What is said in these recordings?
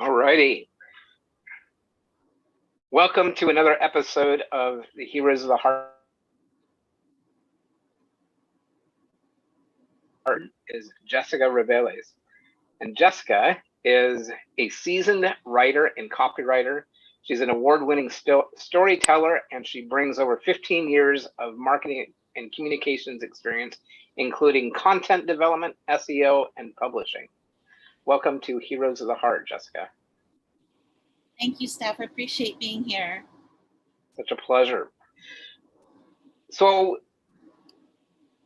All righty. Welcome to another episode of the Heroes of the Heart. Is Joy Reveles. And Jessica is a seasoned writer and copywriter. She's an award-winning storyteller, and she brings over 15 years of marketing and communications experience, including content development, SEO, and publishing. Welcome to Heroes of the Heart, Jessica. Thank you, Steph. I appreciate being here. Such a pleasure. So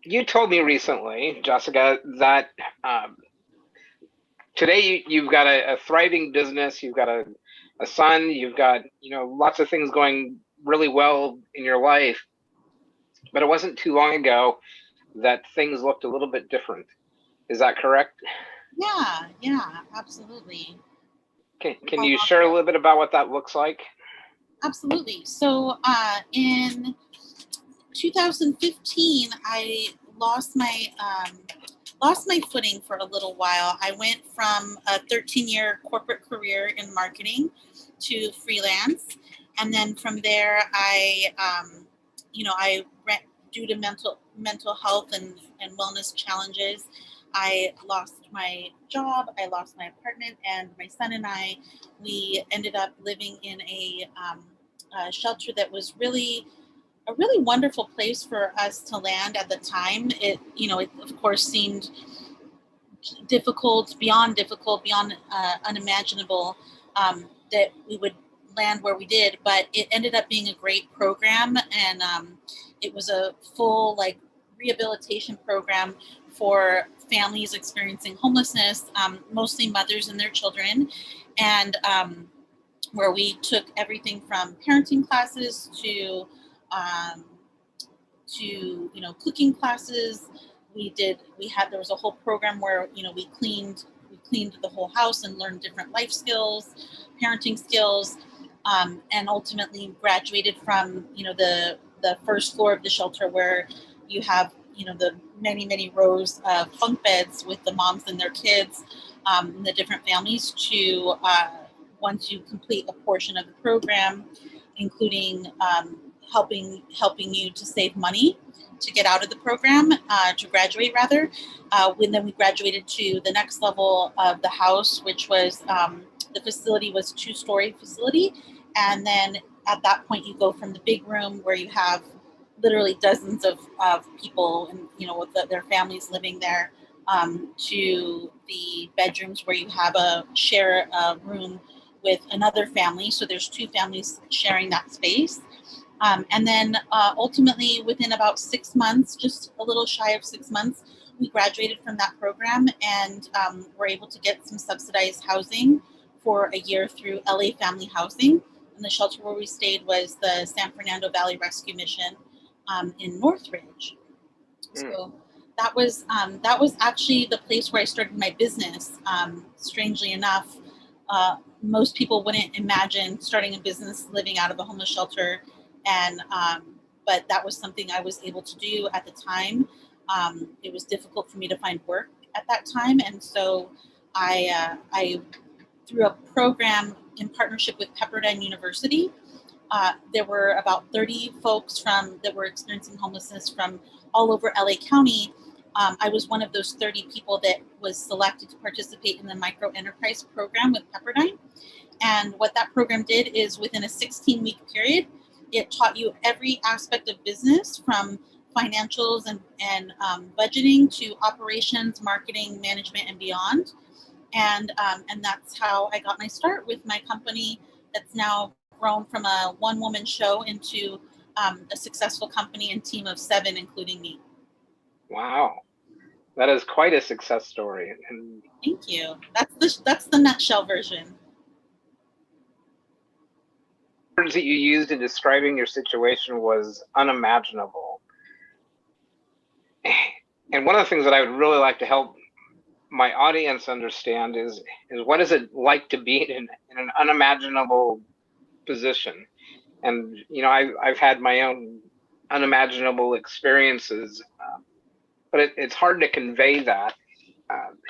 you told me recently, Jessica, that today you've got a thriving business, you've got a son, you've got lots of things going really well in your life, but it wasn't too long ago that things looked a little bit different. Is that correct? Yeah, absolutely. Can you share a little bit about what that looks like? Absolutely. So in 2015, I lost my footing for a little while. I went from a 13-year corporate career in marketing to freelance, and then from there, due to mental health and wellness challenges, I lost my job, I lost my apartment, and my son and I, we ended up living in a shelter that was really a really wonderful place for us to land at the time. It of course seemed difficult, beyond unimaginable that we would land where we did, but it ended up being a great program, and it was a full rehabilitation program for families experiencing homelessness, mostly mothers and their children, and where we took everything from parenting classes to cooking classes. There was a whole program where we cleaned the whole house and learned different life skills, parenting skills, and ultimately graduated from the first floor of the shelter, where you have the many rows of bunk beds with the moms and their kids, and the different families, to once you complete a portion of the program, including helping you to save money to get out of the program, to graduate rather. Then we graduated to the next level of the house, which was the facility was a 2-story facility. And then at that point you go from the big room where you have literally dozens of people and with their families living there, to the bedrooms where you have a share room with another family. So there's 2 families sharing that space. And then ultimately, within about 6 months, just a little shy of 6 months, we graduated from that program, and were able to get some subsidized housing for a year through LA Family Housing. And the shelter where we stayed was the San Fernando Valley Rescue Mission in Northridge. So that was actually the place where I started my business. Strangely enough, most people wouldn't imagine starting a business living out of a homeless shelter. And but that was something I was able to do at the time. It was difficult for me to find work at that time, and so I through a program in partnership with Pepperdine University, there were about 30 folks that were experiencing homelessness from all over LA County. I was one of those 30 people that was selected to participate in the micro enterprise program with Pepperdine. And what that program did is, within a 16-week period, it taught you every aspect of business, from financials and budgeting to operations, marketing, management, and beyond. And that's how I got my start with my company, that's now grown from a one-woman show into a successful company and team of 7, including me. Wow, that is quite a success story. And thank you. That's the nutshell version. Words that you used in describing your situation was unimaginable. And one of the things that I would really like to help my audience understand is what is it like to be in an unimaginable position? And I've had my own unimaginable experiences, but it's hard to convey that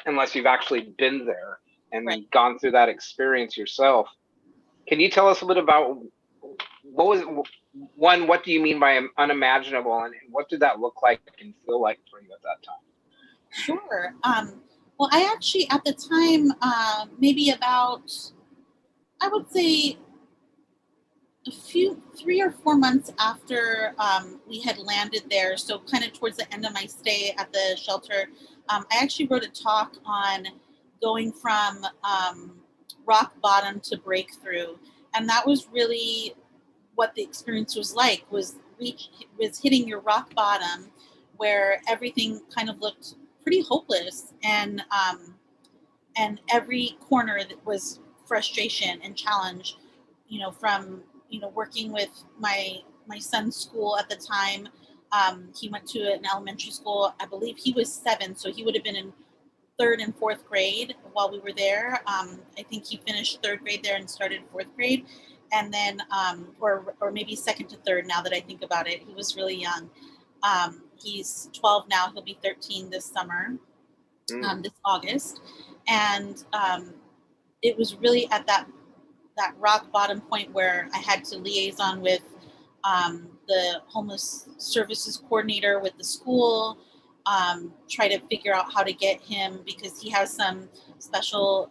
unless you've actually been there. and gone through that experience yourself. Can you tell us a bit about what do you mean by unimaginable, and what did that look like and feel like for you at that time? Sure. Well, I actually, at the time, maybe about, I would say, 3 or 4 months after we had landed there, so kind of towards the end of my stay at the shelter, I actually wrote a talk on going from rock bottom to breakthrough. And that was really what the experience was like, was hitting your rock bottom, where everything kind of looked pretty hopeless, and every corner that was frustration and challenge, from working with my son's school at the time. He went to an elementary school. I believe he was 7, so he would have been in 3rd and 4th grade while we were there. I think he finished 3rd grade there and started 4th grade, and then or maybe 2nd to 3rd. Now that I think about it, he was really young. He's 12 now. He'll be 13 this summer, this August, and it was really at that rock bottom point where I had to liaison with the homeless services coordinator with the school, try to figure out how to get him, because he has some special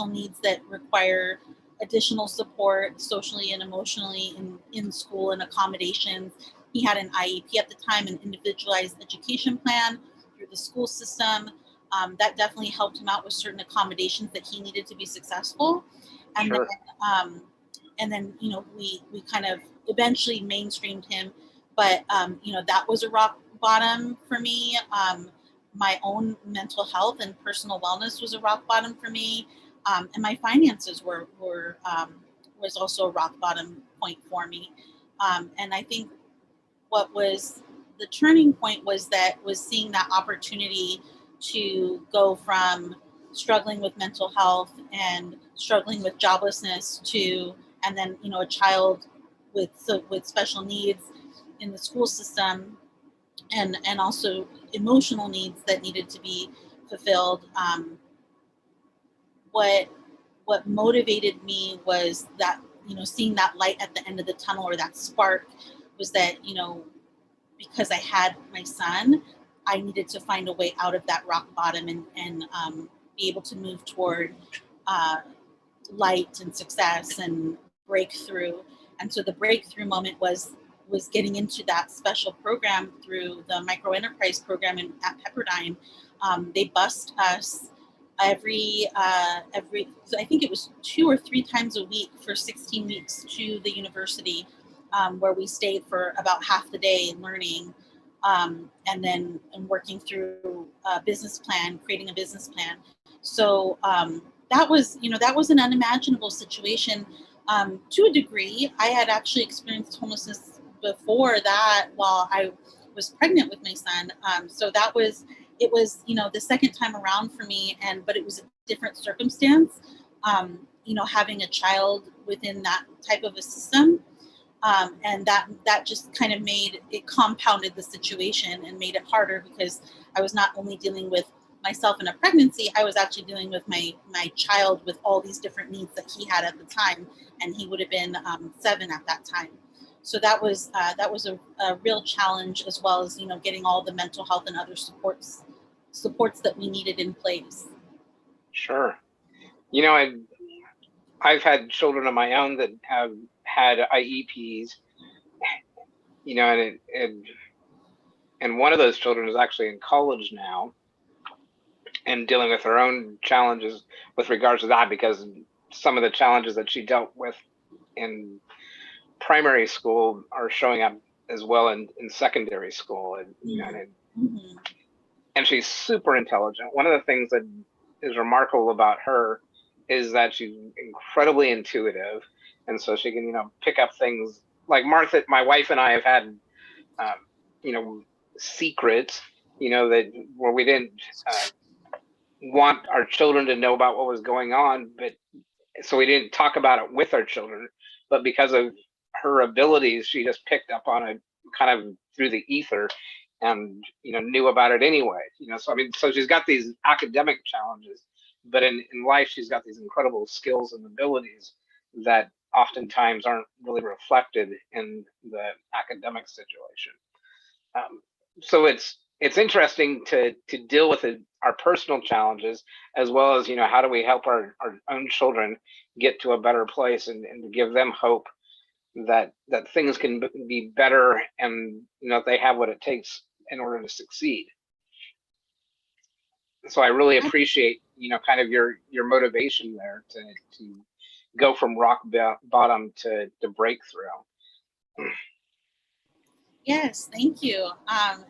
needs that require additional support socially and emotionally in school and accommodations. He had an IEP at the time, an individualized education plan through the school system. That definitely helped him out with certain accommodations that he needed to be successful. And Sure. then we kind of eventually mainstreamed him, but that was a rock bottom for me. My own mental health and personal wellness was a rock bottom for me, and my finances was also a rock bottom point for me. And I think what was the turning point was seeing that opportunity to go from struggling with mental health and struggling with joblessness and then a child with special needs in the school system, and also emotional needs that needed to be fulfilled. What motivated me was that seeing that light at the end of the tunnel, or that spark, was that because I had my son, I needed to find a way out of that rock bottom and be able to move toward light and success and breakthrough. And so the breakthrough moment was getting into that special program through the micro enterprise program at Pepperdine. They bused us every so I think it was 2 or 3 times a week for 16 weeks to the university, where we stayed for about half the day learning, and working through a business plan, creating a business plan. So that was an unimaginable situation. To a degree, I had actually experienced homelessness before that while I was pregnant with my son. So it was the second time around for me, but it was a different circumstance. Having a child within that type of a system. And that just kind of compounded the situation and made it harder, because I was not only dealing with myself in a pregnancy, I was actually dealing with my child with all these different needs that he had at the time, and he would have been 7 at that time. So that was a real challenge, as well as getting all the mental health and other supports that we needed in place. Sure. I've had children of my own that have had IEPs, and one of those children is actually in college now and dealing with her own challenges with regards to that, because some of the challenges that she dealt with in primary school are showing up as well in secondary school. And she's super intelligent. One of the things that is remarkable about her is that she's incredibly intuitive, and so she can pick up things like Martha. My wife and I have had secrets that where we didn't want our children to know about what was going on, but so we didn't talk about it with our children, but because of her abilities, she just picked up on it kind of through the ether and knew about it anyway. So she's got these academic challenges, but in life, she's got these incredible skills and abilities that oftentimes aren't really reflected in the academic situation. So it's interesting to deal with our personal challenges, as well as, how do we help our own children get to a better place, and to give them hope that things can be better, and they have what it takes in order to succeed. So I really appreciate kind of your motivation there to go from rock bottom to breakthrough. Yes, thank you.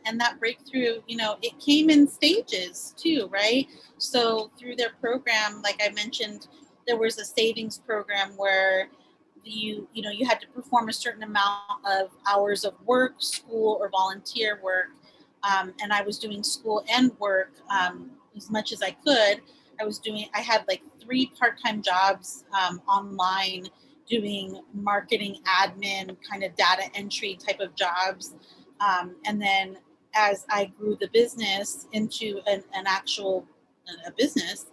And that breakthrough, it came in stages too, right? So through their program, like I mentioned, there was a savings program where you had to perform a certain amount of hours of work, school, or volunteer work. And I was doing school and work as much as I could. I had like 3 part-time jobs online, doing marketing, admin, kind of data entry type of jobs. And then as I grew the business into an actual business,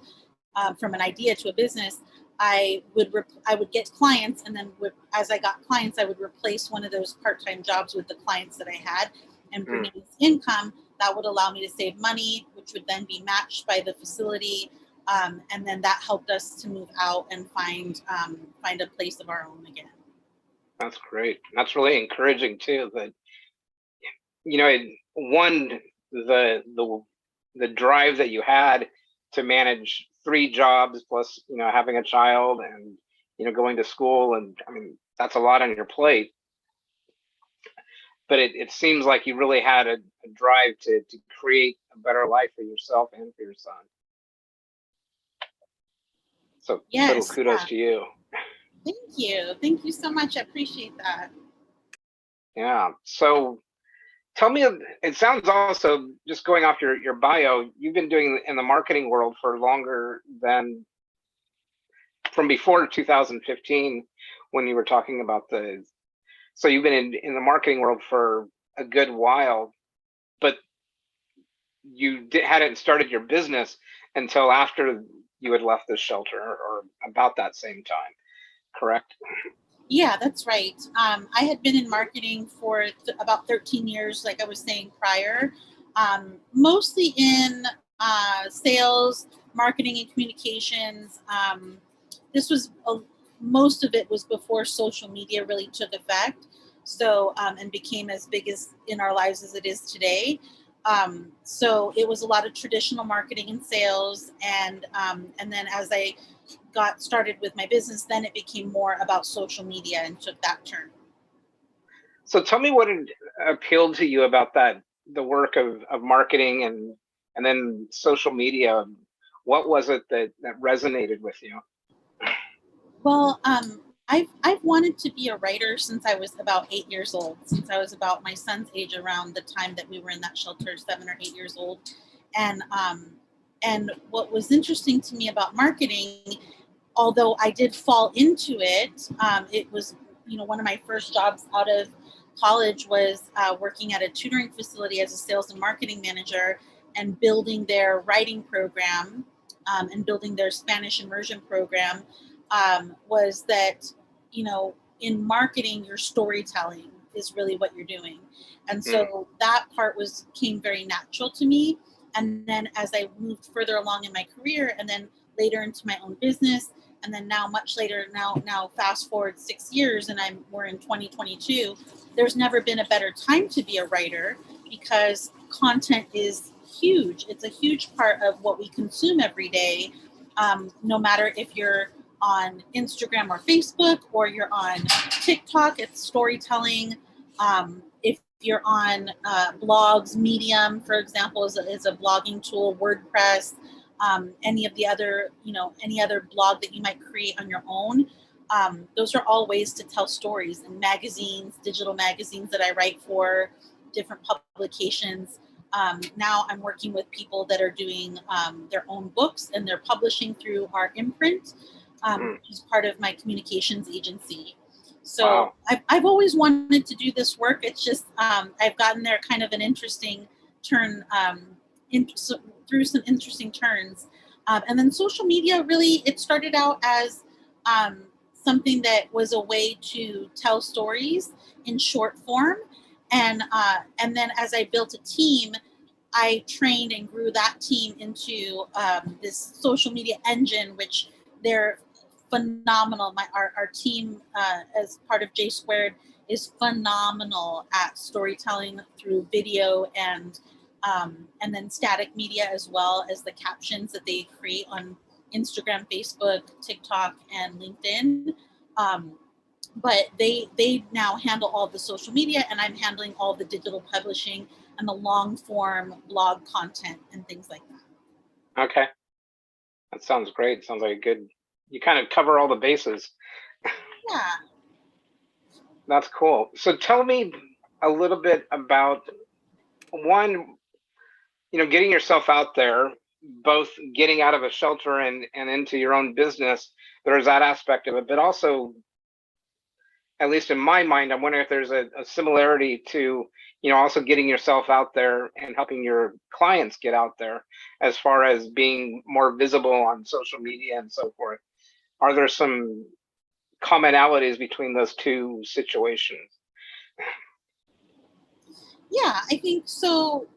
from an idea to a business, I would get clients, and then as I got clients, I would replace one of those part-time jobs with the clients that I had, and bring in this income that would allow me to save money, which would then be matched by the facility. And then that helped us to move out and find a place of our own again. That's great. That's really encouraging too. That the drive that you had to manage 3 jobs plus having a child, and going to school, and I mean that's a lot on your plate. But it seems like you really had a drive to create a better life for yourself and for your son. So total kudos to you. Thank you. Thank you so much. I appreciate that. Yeah. So tell me, it sounds also, just going off your bio, you've been doing in the marketing world for longer than, from before 2015, when you were talking about so you've been in the marketing world for a good while, but you hadn't started your business until after you had left the shelter, or about that same time, correct? Yeah, that's right. I had been in marketing for about 13 years, like I was saying prior, mostly in sales, marketing, and communications. This was most of it was before social media really took effect, so and became as big as in our lives as it is today. So it was a lot of traditional marketing and sales, and then as I got started with my business, then it became more about social media and took that turn. So tell me what appealed to you about the work of marketing and then social media. What was it that resonated with you? Well, I've wanted to be a writer since I was about 8 years old, since I was about my son's age, around the time that we were in that shelter, 7 or 8 years old. And what was interesting to me about marketing, although I did fall into it, it was, one of my first jobs out of college was working at a tutoring facility as a sales and marketing manager, and building their writing program, and building their Spanish immersion program. Was that, in marketing, your storytelling is really what you're doing. And so that part came very natural to me. And then as I moved further along in my career, and then later into my own business, and then now much later, now fast forward 6 years, and we're in 2022, there's never been a better time to be a writer, because content is huge. It's a huge part of what we consume every day, no matter if you're on Instagram or Facebook, or you're on TikTok, it's storytelling. If you're on blogs, Medium, for example, is a blogging tool, WordPress, any of the other, any other blog that you might create on your own. Those are all ways to tell stories. And magazines, digital magazines that I write for, different publications. Now I'm working with people that are doing their own books, and they're publishing through our imprint, which is part of my communications agency. So wow. I've always wanted to do this work. It's just I've gotten there kind of an interesting turn, through some interesting turns. And then social media, really, it started out as something that was a way to tell stories in short form. And then as I built a team, I trained and grew that team into this social media engine, which they're phenomenal. Our team as part of JSquared is phenomenal at storytelling through video and then static media, as well as the captions that they create on Instagram, Facebook, TikTok, and LinkedIn. But they now handle all the social media, and I'm handling all the digital publishing and the long form blog content and things like that. Okay. That sounds great. Sounds like a good, you kind of cover all the bases. Yeah. That's cool. So tell me a little bit about one, getting yourself out there, both getting out of a shelter and into your own business. There's that aspect of it, but also, at least in my mind, I'm wondering if there's a similarity to, also getting yourself out there and helping your clients get out there as far as being more visible on social media and so forth. Are there some commonalities between those two situations? Yeah, I think so.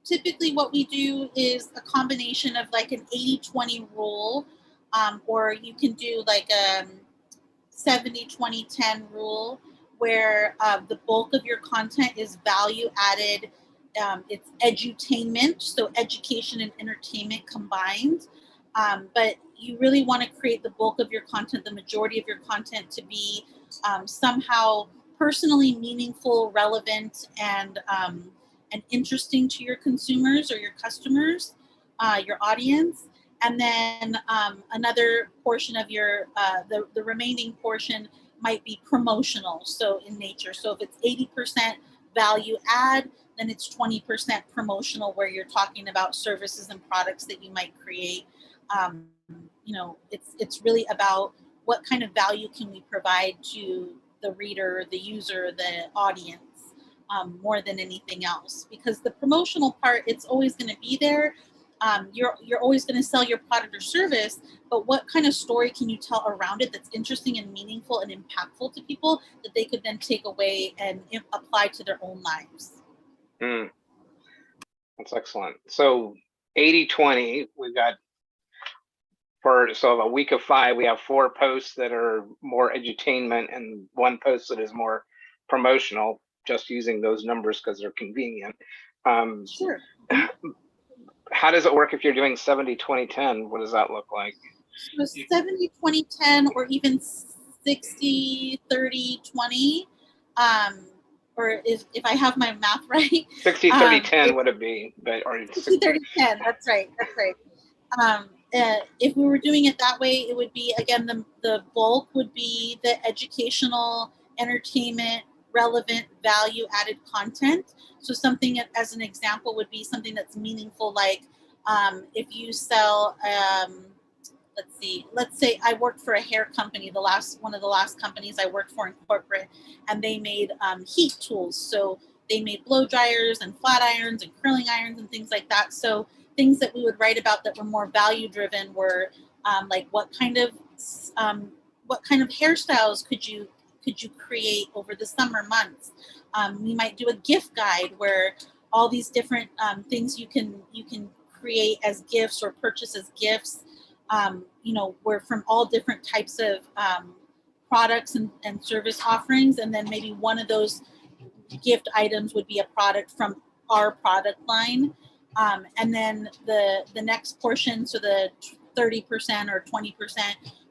Typically what we do is a combination of like an 80-20 rule, or you can do like a 70-20-10 rule, where the bulk of your content is value added. It's edutainment, so education and entertainment combined. But you really want to create the bulk of your content, the majority of your content, to be somehow personally meaningful, relevant, and interesting to your consumers or your customers, your audience. And then another portion of your, the remaining portion might be promotional, so in nature. So if it's 80% value add, then it's 20% promotional, where you're talking about services and products that you might create. It's really about what kind of value can we provide to the reader, the user, the audience, more than anything else. Because the promotional part, it's always going to be there. You're always going to sell your product or service, but what kind of story can you tell around it that's interesting and meaningful and impactful to people that they could then take away and apply to their own lives? That's excellent. So 80-20, we've got so a week of 5, we have 4 posts that are more edutainment and 1 post that is more promotional, just using those numbers because they're convenient. Sure. How does it work if you're doing 70-20-10? What does that look like? So 70-20-10, or even 60-30-20. Or if I have my math right. 60-30-10 would it be? Or 60-30-10, that's right. If we were doing it that way, it would be, again, the bulk would be the educational, entertainment, relevant, value-added content. So something, as an example, would be something that's meaningful, like if you sell, let's say I worked for a hair company, one of the last companies I worked for in corporate, and they made heat tools. So they made blow dryers and flat irons and curling irons and things like that. So things that we would write about that were more value driven were like what kind of hairstyles could you create over the summer months. We might do a gift guide where all these different things you can create as gifts or purchase as gifts. We're from all different types of products and service offerings, and then maybe one of those gift items would be a product from our product line. And then the next portion, so the 30% or 20%,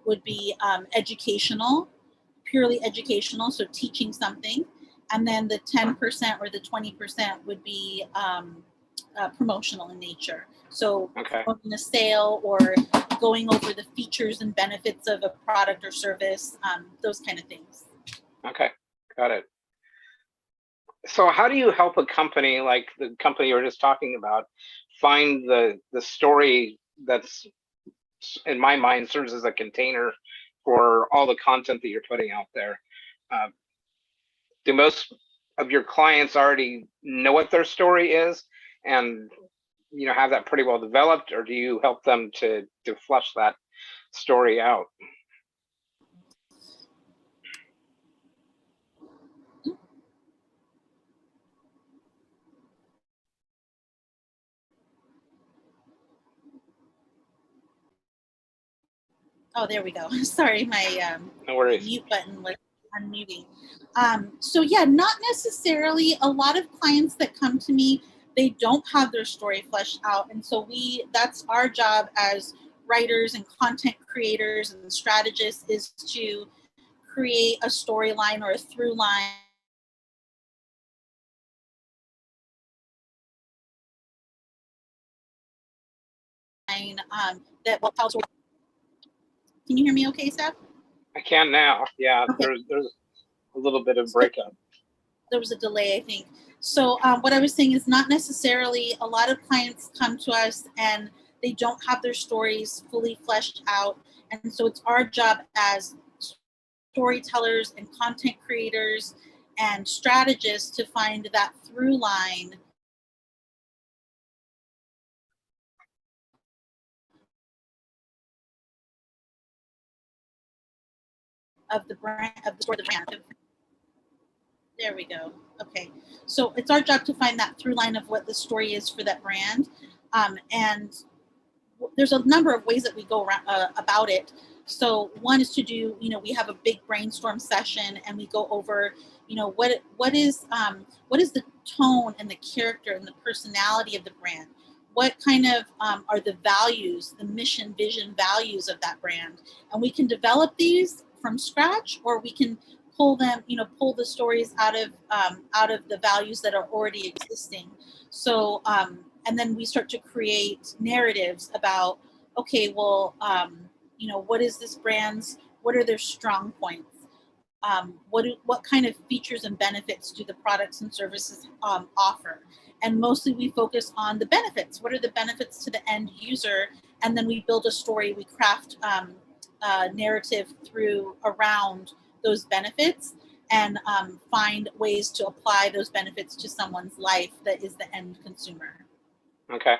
would be educational, purely educational, so teaching something. And then the 10% or the 20% would be promotional in nature. So promoting a sale or going over the features and benefits of a product or service, those kind of things. Okay, got it. So how do you help a company like the company you were just talking about find the story that's, in my mind, serves as a container for all the content that you're putting out there? Do most of your clients already know what their story is? And have that pretty well developed, or do you help them to flush that story out? Oh, there we go. Sorry, my No worries. mute button was unmuting. So yeah, not necessarily. A lot of clients that come to me, they don't have their story fleshed out, and so that's our job as writers and content creators and strategists, is to create a storyline or a through line that will tell. Can you hear me okay, Steph? I can now. Yeah, Okay. there's a little bit of breakup. There was a delay, I think. So what I was saying is, not necessarily. A lot of clients come to us and they don't have their stories fully fleshed out. And so it's our job as storytellers and content creators and strategists to find that through line of the brand, of the story, the brand. There we go. Okay. So it's our job to find that through line of what the story is for that brand. And there's a number of ways that we go around, about it. So one is to do, we have a big brainstorm session and we go over, what is the tone and the character and the personality of the brand? What kind of are the values, the mission, vision, values of that brand? And we can develop these from scratch, or we can pull them, pull the stories out of the values that are already existing. So, and then we start to create narratives about, okay, well, what is this brand's, what are their strong points? What kind of features and benefits do the products and services offer? And mostly we focus on the benefits. What are the benefits to the end user? And then we build a story, we craft a narrative around those benefits, and find ways to apply those benefits to someone's life that is the end consumer. Okay.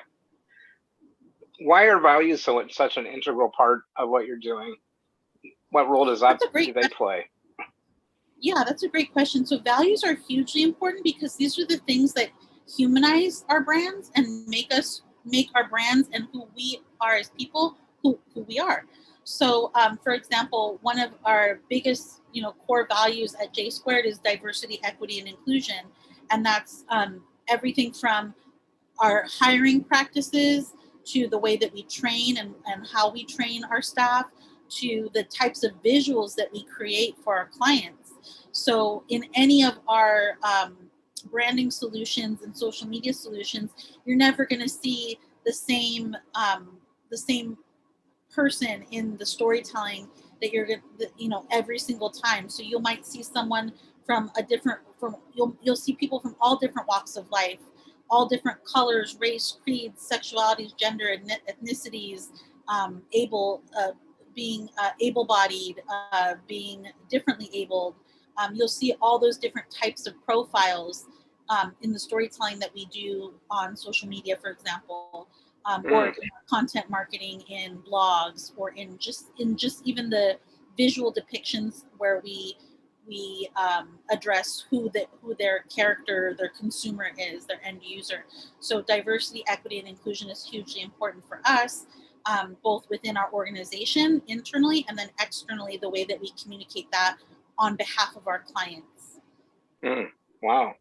Why are values such an integral part of what you're doing? What role do they play? Yeah, that's a great question. So values are hugely important because these are the things that humanize our brands and make our brands and who we are as people, who we are. So, for example, one of our biggest, core values at JSquared is diversity, equity, and inclusion, and that's everything from our hiring practices to the way that we train and how we train our staff, to the types of visuals that we create for our clients. So in any of our branding solutions and social media solutions, you're never going to see the same person in the storytelling that you're going to, every single time. So you might see someone you'll see people from all different walks of life, all different colors, race, creeds, sexualities, gender, ethnicities, being able-bodied, being differently abled. You'll see all those different types of profiles in the storytelling that we do on social media, for example, or in content marketing, in blogs, or in just even the visual depictions where we address who their character, their consumer is, their end user. So diversity, equity, and inclusion is hugely important for us, both within our organization internally and then externally, the way that we communicate that on behalf of our clients. Wow.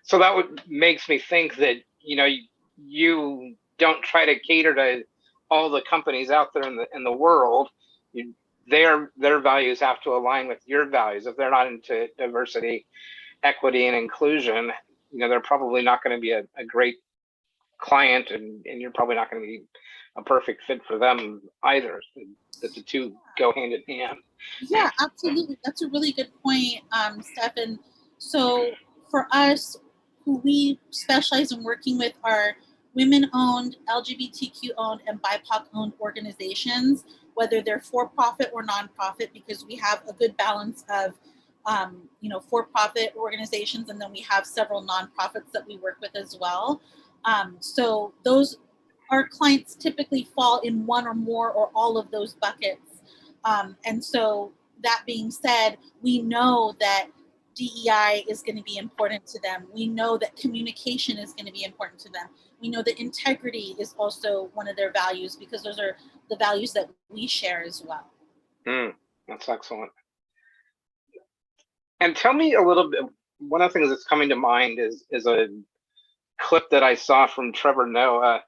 So that makes me think that, you don't try to cater to all the companies out there in the world. Their values have to align with your values. If they're not into diversity, equity, and inclusion, they're probably not going to be a great client, and you're probably not going to be a perfect fit for them either. That the two go hand in hand. Yeah, absolutely. That's a really good point, Steph. So for us, who we specialize in working with are women-owned, LGBTQ-owned, and BIPOC-owned organizations, whether they're for-profit or nonprofit, because we have a good balance of for-profit organizations, and then we have several nonprofits that we work with as well. So those our clients typically fall in one or more or all of those buckets. And so that being said, we know that DEI is going to be important to them. We know that communication is going to be important to them. We know that integrity is also one of their values, because those are the values that we share as well. That's excellent. And tell me a little bit, one of the things that's coming to mind is a clip that I saw from Trevor Noah,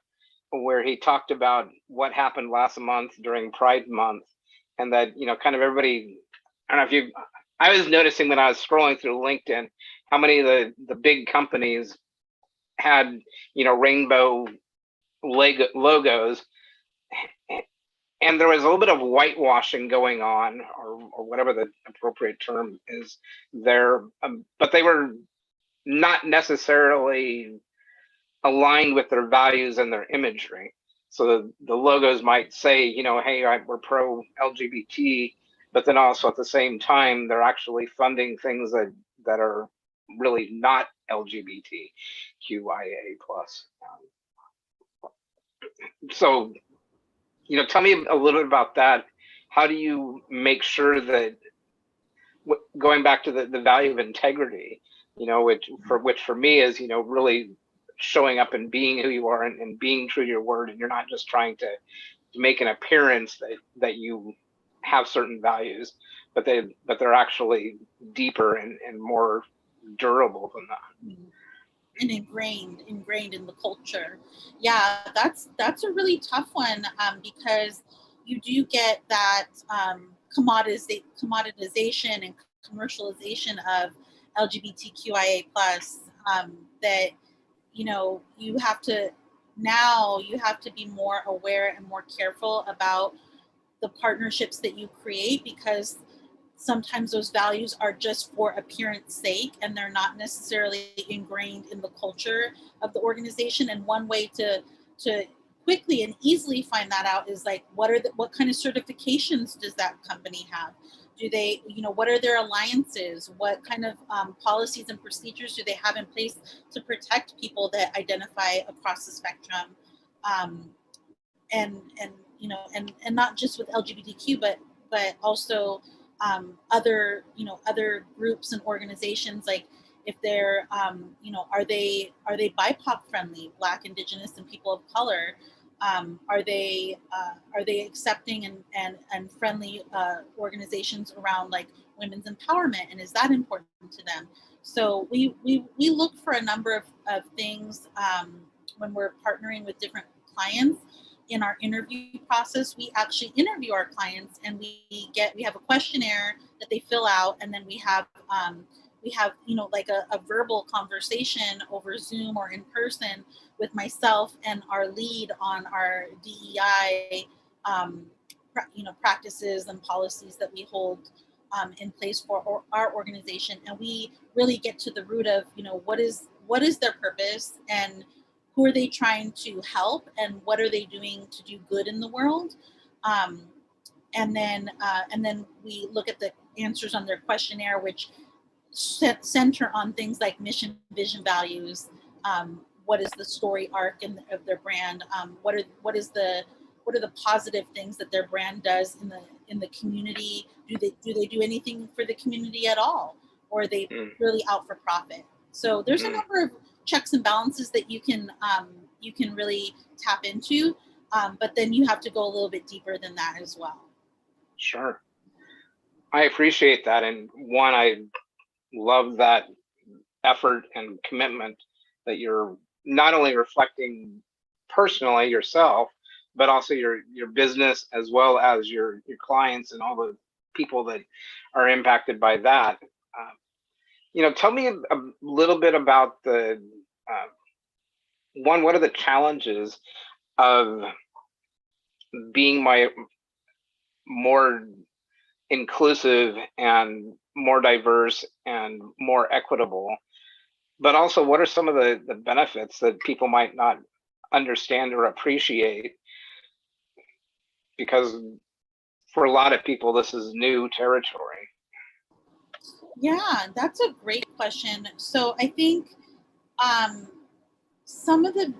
where he talked about what happened last month during Pride Month, and that, kind of everybody, I don't know if I was noticing when I was scrolling through LinkedIn, how many of the big companies had, rainbow logos, and there was a little bit of whitewashing going on, or whatever the appropriate term is there, but they were not necessarily aligned with their values and their imagery. So the logos might say, hey, we're pro LGBT, but then also at the same time, they're actually funding things that are really not LGBTQIA plus. So, tell me a little bit about that. How do you make sure that, going back to the value of integrity, which for me is, really showing up and being who you are and being true to your word, and you're not just trying to make an appearance that you have certain values, but they're actually deeper and more durable than that. And ingrained in the culture. Yeah, that's a really tough one, because you do get that commoditization and commercialization of LGBTQIA plus, that you have to be more aware and more careful about the partnerships that you create, because sometimes those values are just for appearance sake, and they're not necessarily ingrained in the culture of the organization. And one way to quickly and easily find that out is like, what kind of certifications does that company have? Do they, what are their alliances? What kind of policies and procedures do they have in place to protect people that identify across the spectrum? And not just with LGBTQ, but also other groups and organizations, like if they're are they BIPOC friendly, Black, Indigenous, and people of color? Are they accepting and friendly organizations around like women's empowerment, and is that important to them? So we look for a number of things when we're partnering with different clients. In our interview process, we actually interview our clients, and we have a questionnaire that they fill out, and then we have like a verbal conversation over Zoom or in person with myself and our lead on our DEI practices and policies that we hold in place for our organization. And we really get to the root of what is their purpose, and who are they trying to help, and what are they doing to do good in the world? And then we look at the answers on their questionnaire, which center on things like mission, vision, values. What is the story arc of their brand? What are the positive things that their brand does in the community? Do they do anything for the community at all, or are they really out for profit? So there's a number of checks and balances that you can really tap into, but then you have to go a little bit deeper than that as well. Sure, I appreciate that, and I love that effort and commitment that you're not only reflecting personally yourself, but also your business, as well as your clients and all the people that are impacted by that. Tell me a little bit about the what are the challenges of being more inclusive and more diverse and more equitable, but also what are some of the benefits that people might not understand or appreciate, because for a lot of people this is new territory? Yeah, that's a great question. So I think some of the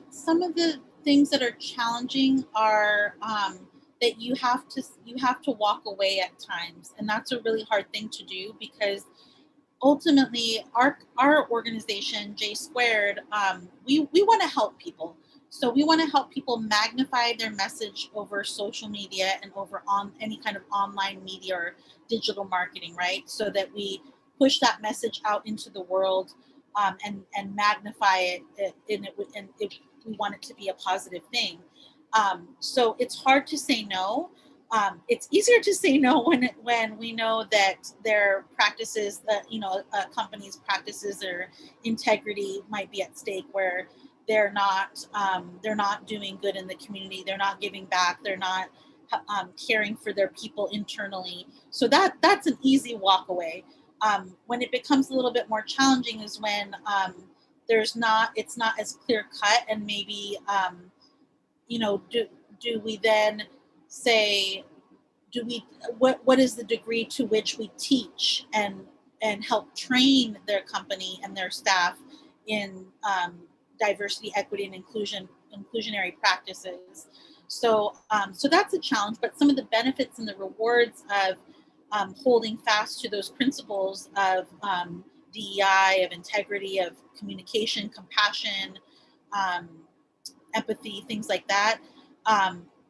things that are challenging are that you have to walk away at times, and that's a really hard thing to do, because ultimately our organization JSquared, we want to help people. So we want to help people magnify their message over social media and over on any kind of online media or digital marketing, right? So that we push that message out into the world, and magnify it, and we want it to be a positive thing. So it's hard to say no. It's easier to say no when we know that their practices, a company's practices or integrity might be at stake, where they're not doing good in the community, they're not giving back, they're not caring for their people internally. So that's an easy walk away. When it becomes a little bit more challenging is when it's not as clear cut, and maybe do we then say, what is the degree to which we teach and help train their company and their staff in diversity, equity, and inclusionary practices. So that's a challenge, but some of the benefits and the rewards of holding fast to those principles of DEI, of integrity, of communication, compassion, empathy, things like that,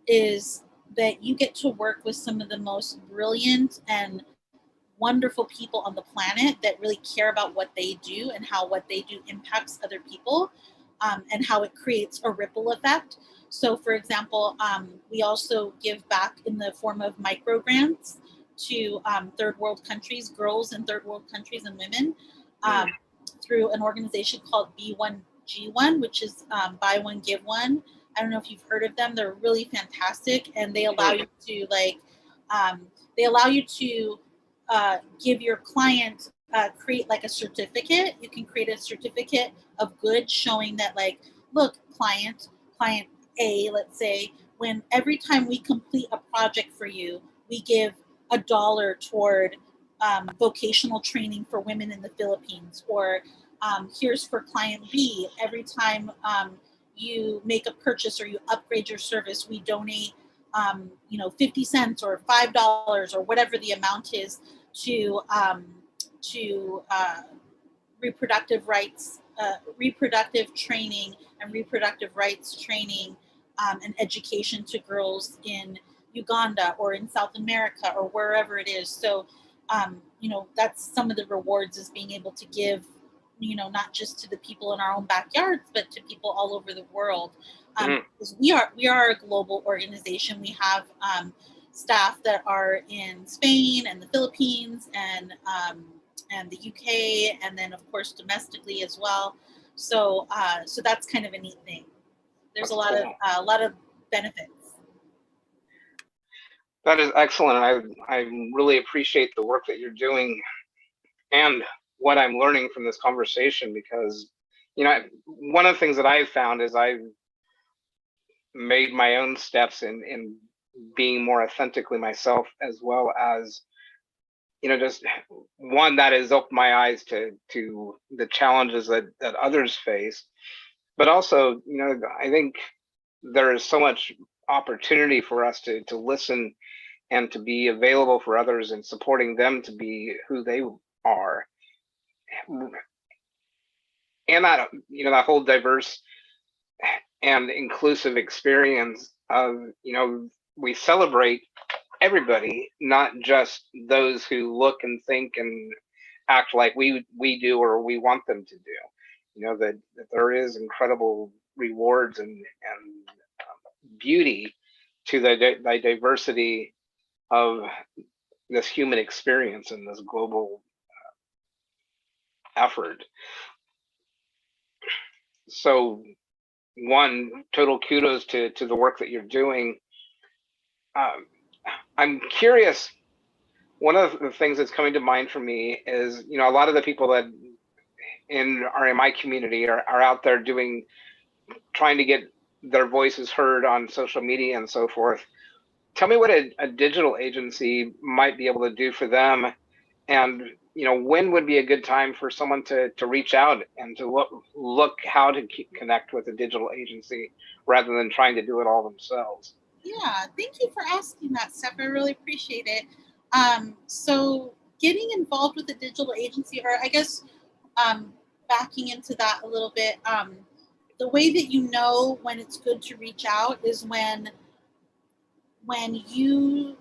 is that you get to work with some of the most brilliant and wonderful people on the planet that really care about what they do and how what they do impacts other people, and how it creates a ripple effect. So, for example, we also give back in the form of micro grants to third world countries, girls in third world countries and women, through an organization called B1G1, which is Buy One, Give One. I don't know if you've heard of them. They're really fantastic, and they allow you to give your client, create like a certificate. You can create a certificate of goods showing that, like, look, client A, let's say, when every time we complete a project for you, we give $1 toward vocational training for women in the Philippines. Or here's for client B, every time you make a purchase or you upgrade your service, we donate 50 cents or $5 or whatever the amount is to reproductive rights, reproductive training and reproductive rights training, and education to girls in Uganda or in South America or wherever it is. So, that's some of the rewards, is being able to give, not just to the people in our own backyards, but to people all over the world. Because we are a global organization. We have staff that are in Spain and the Philippines and the UK, and then of course domestically as well. So that's kind of a neat thing. There's a lot of benefits. That is excellent. I really appreciate the work that you're doing and what I'm learning from this conversation, because one of the things that I've found is I've made my own steps in being more authentically myself, as well as just one that has opened my eyes to the challenges that others face, but also I think there is so much opportunity for us to listen and to be available for others and supporting them to be who they are, and that that whole diverse and inclusive experience of we celebrate everybody, not just those who look and think and act like we do or we want them to do. That there is incredible rewards and beauty to the diversity of this human experience and this global effort. So, one, total kudos to the work that you're doing. I'm curious, one of the things that's coming to mind for me is, a lot of the people that are in my community are out there trying to get their voices heard on social media and so forth. Tell me what a digital agency might be able to do for them, and when would be a good time for someone to reach out and to look how to connect with a digital agency rather than trying to do it all themselves? Yeah, thank you for asking that, Steph. I really appreciate it. So getting involved with a digital agency, or I guess backing into that a little bit, the way that you know when it's good to reach out is when you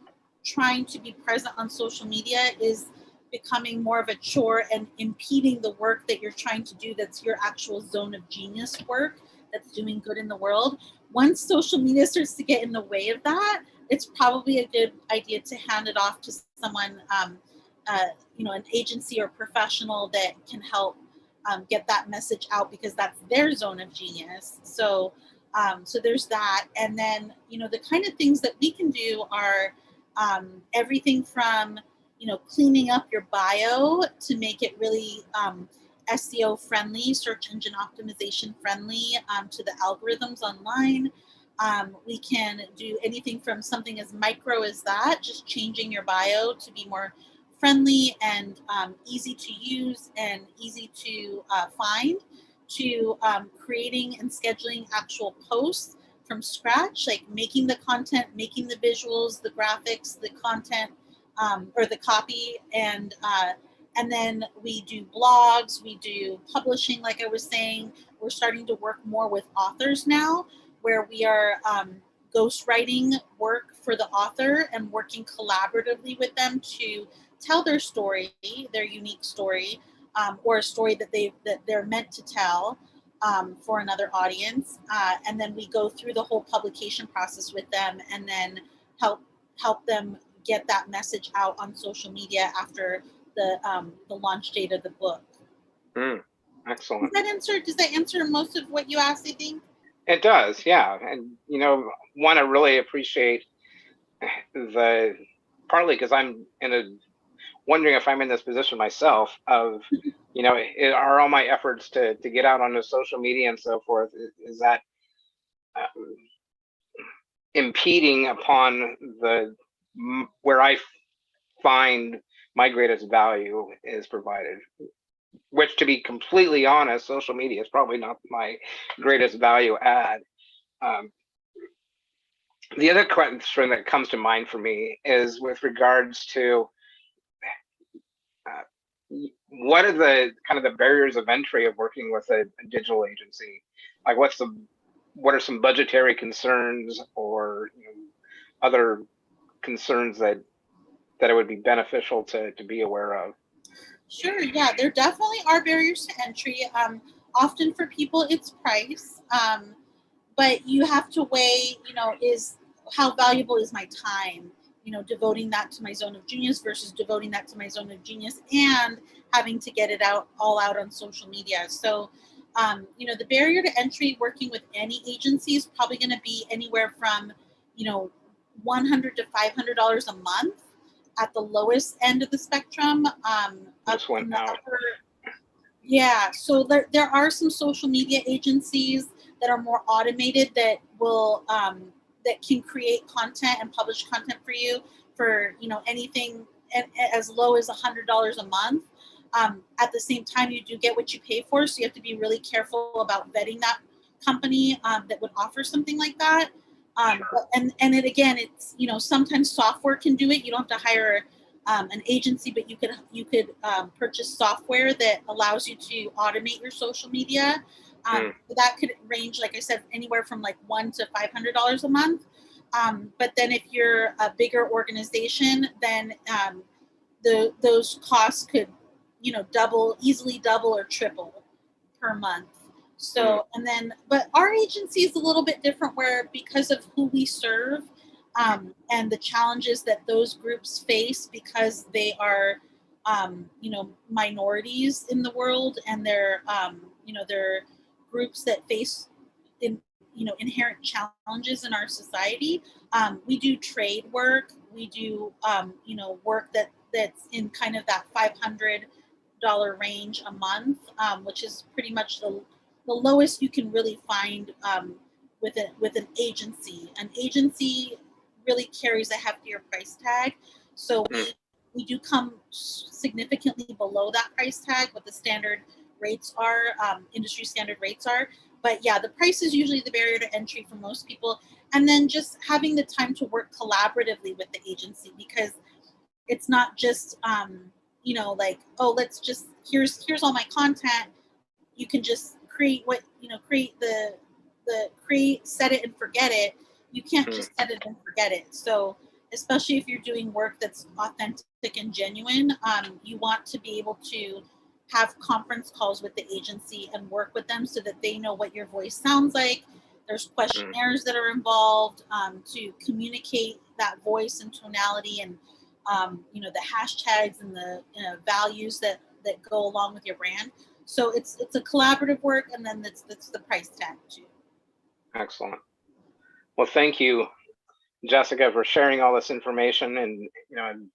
trying to be present on social media is becoming more of a chore and impeding the work that you're trying to do, that's your actual zone of genius work that's doing good in the world. Once social media starts to get in the way of that, it's probably a good idea to hand it off to someone, an agency or professional that can help get that message out, because that's their zone of genius. So there's that. And then, the kind of things that we can do are everything from, cleaning up your bio to make it really SEO friendly, search engine optimization friendly to the algorithms online. We can do anything from something as micro as that, just changing your bio to be more friendly and easy to use and easy to find, to creating and scheduling actual posts from scratch, like making the content, making the visuals, the graphics, the content, or the copy, and then we do blogs, we do publishing. Like I was saying, we're starting to work more with authors now, where we are ghostwriting work for the author and working collaboratively with them to tell their story, their unique story, or a story that they're meant to tell for another audience, and then we go through the whole publication process with them, and then help them get that message out on social media after the launch date of the book. Excellent. Does that answer most of what you asked, I think? It does, yeah. And want to really appreciate partly because I'm wondering if I'm in this position myself of, are all my efforts to get out onto social media and so forth, is that impeding upon where I find my greatest value is provided? Which, to be completely honest, social media is probably not my greatest value add. The other question that comes to mind for me is with regards to what are the kind of the barriers of entry of working with a digital agency? Like, what are some budgetary concerns or other concerns that it would be beneficial to be aware of? Sure, yeah, there definitely are barriers to entry. Often for people, it's price, but you have to weigh, is how valuable is my time? Devoting that to my zone of genius versus devoting that to my zone of genius and having to get it all out on social media. So, the barrier to entry working with any agency is probably going to be anywhere from, $100 to $500 a month at the lowest end of the spectrum. Yeah, so there are some social media agencies that are more automated that will that can create content and publish content for you for anything as low as $100 a month. At the same time, you do get what you pay for, so you have to be really careful about vetting that company that would offer something like that. And it's sometimes software can do it. You don't have to hire an agency, but you could purchase software that allows you to automate your social media. That could range, like I said, anywhere from like $100 to $500 a month. But then if you're a bigger organization, then those costs could easily double or triple per month. So, but our agency is a little bit different, where because of who we serve and the challenges that those groups face, because they are, minorities in the world, and they're groups that face inherent challenges in our society. We do trade work. We do, work that's in kind of that $500 range a month, which is pretty much the lowest you can really find with an agency. An agency really carries a heftier price tag. So We do come significantly below that price tag, what the standard rates are, industry standard rates are. But yeah, the price is usually the barrier to entry for most people. And then just having the time to work collaboratively with the agency, because it's not just, like, oh, let's just, here's all my content. You can just create set it and forget it. You can't just set it and forget it. So especially if you're doing work that's authentic and genuine, you want to be able to have conference calls with the agency and work with them so that they know what your voice sounds like. There's questionnaires that are involved to communicate that voice and tonality, and the hashtags and the values that go along with your brand. So it's a collaborative work, and then that's the price tag too. Excellent. Well, thank you, Jessica, for sharing all this information and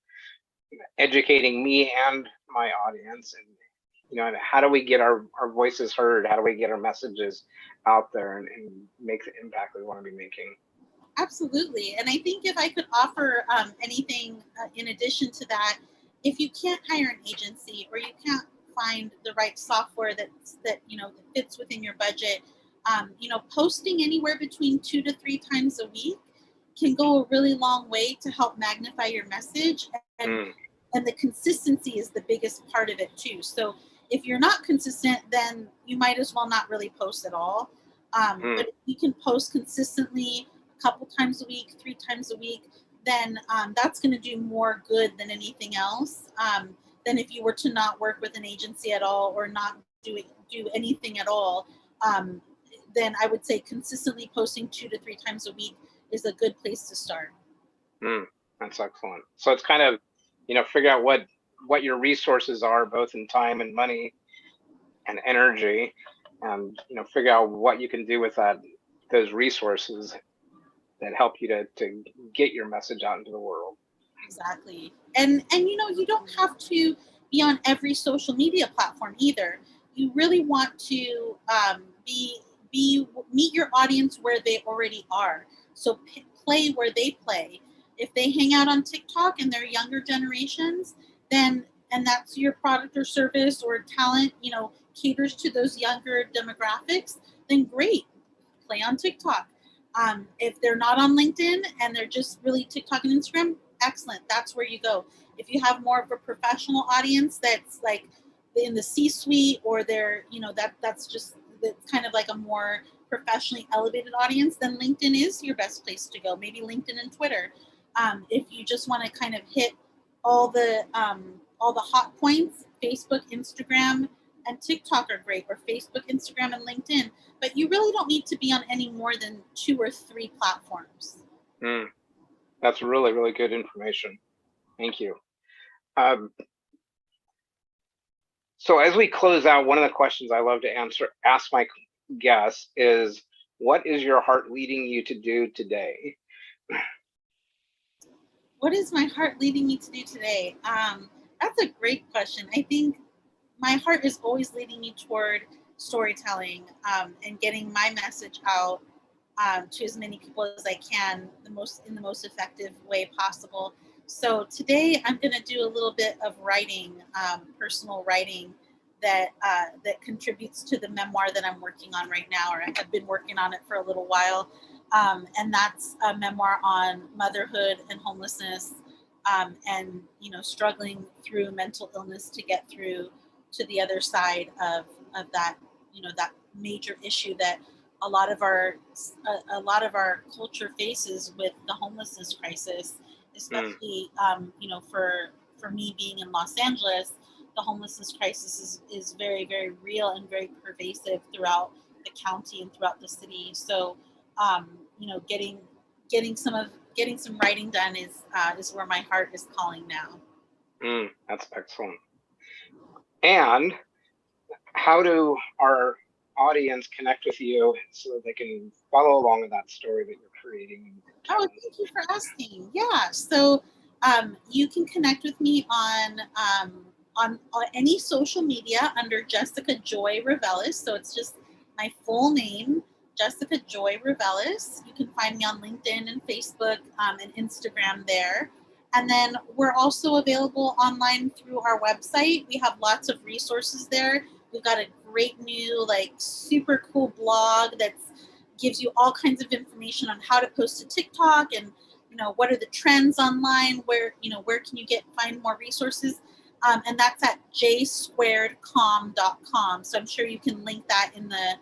educating me and my audience. And how do we get our voices heard? How do we get our messages out there and make the impact we want to be making? Absolutely. And I think if I could offer anything in addition to that, if you can't hire an agency or you can't find the right software that fits within your budget, posting anywhere between 2 to 3 times a week can go a really long way to help magnify your message. And the consistency is the biggest part of it too. So if you're not consistent, then you might as well not really post at all. But if you can post consistently a couple times a week, 3 times a week, then that's going to do more good than anything else. Than if you were to not work with an agency at all or not do anything at all. Then I would say consistently posting 2 to 3 times a week is a good place to start. That's excellent. So it's kind of, figure out what your resources are, both in time and money and energy, and figure out what you can do with those resources that help you to get your message out into the world. Exactly. And you don't have to be on every social media platform either. You really want to meet your audience where they already are. So play where they play. If they hang out on TikTok and they're younger generations, and that's your product or service or talent, caters to those younger demographics, then great, play on TikTok. If they're not on LinkedIn and they're just really TikTok and Instagram, excellent. That's where you go. If you have more of a professional audience that's like in the C-suite, or they're, that's kind of like a more professionally elevated audience, then LinkedIn is your best place to go. Maybe LinkedIn and Twitter. If you just want to kind of hit all the hot points, Facebook, Instagram, and TikTok are great, or Facebook, Instagram, and LinkedIn. But you really don't need to be on any more than 2 or 3 platforms. That's really, really good information. Thank you. So as we close out, one of the questions I love to ask my guests is, what is your heart leading you to do today? What is my heart leading me to do today? That's a great question. I think my heart is always leading me toward storytelling and getting my message out to as many people as I can in the most effective way possible. So today I'm going to do a little bit of writing, personal writing that contributes to the memoir that I'm working on right now, or I've been working on it for a little while. And that's a memoir on motherhood and homelessness, and struggling through mental illness to get through to the other side of that that major issue that a lot of our culture faces with the homelessness crisis, especially for me being in Los Angeles. The homelessness crisis is very, very real and very pervasive throughout the county and throughout the city. So getting some writing done is where my heart is calling now. That's excellent. And how do our audience connect with you so that they can follow along with that story that you're creating? Oh, thank you for asking. Yeah, so you can connect with me on any social media under Jessica Joy Reveles. So it's just my full name, Jessica Joy Reveles. You can find me on LinkedIn and Facebook and Instagram there. And then we're also available online through our website. We have lots of resources there. We've got a great new, like, super cool blog that gives you all kinds of information on how to post to TikTok and, you know, what are the trends online, where, you know, where can you find more resources. And that's at JSquaredCom.com. So I'm sure you can link that in the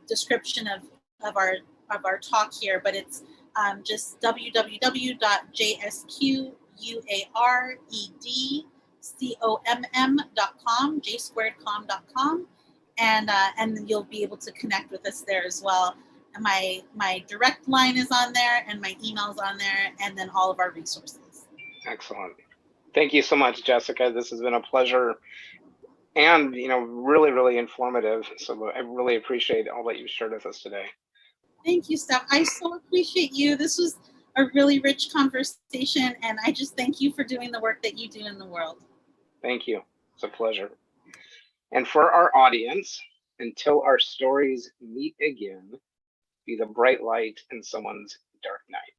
description of our talk here, but it's just www.JSquaredComm.com, JSquaredComm.com, and you'll be able to connect with us there as well. And my direct line is on there, and my email is on there, and then all of our resources. Excellent. Thank you so much, Jessica. This has been a pleasure and, you know, really, really informative. So I really appreciate all that you shared with us today. Thank you, Steph. I so appreciate you. This was a really rich conversation, and I just thank you for doing the work that you do in the world. Thank you. It's a pleasure. And for our audience, until our stories meet again, be the bright light in someone's dark night.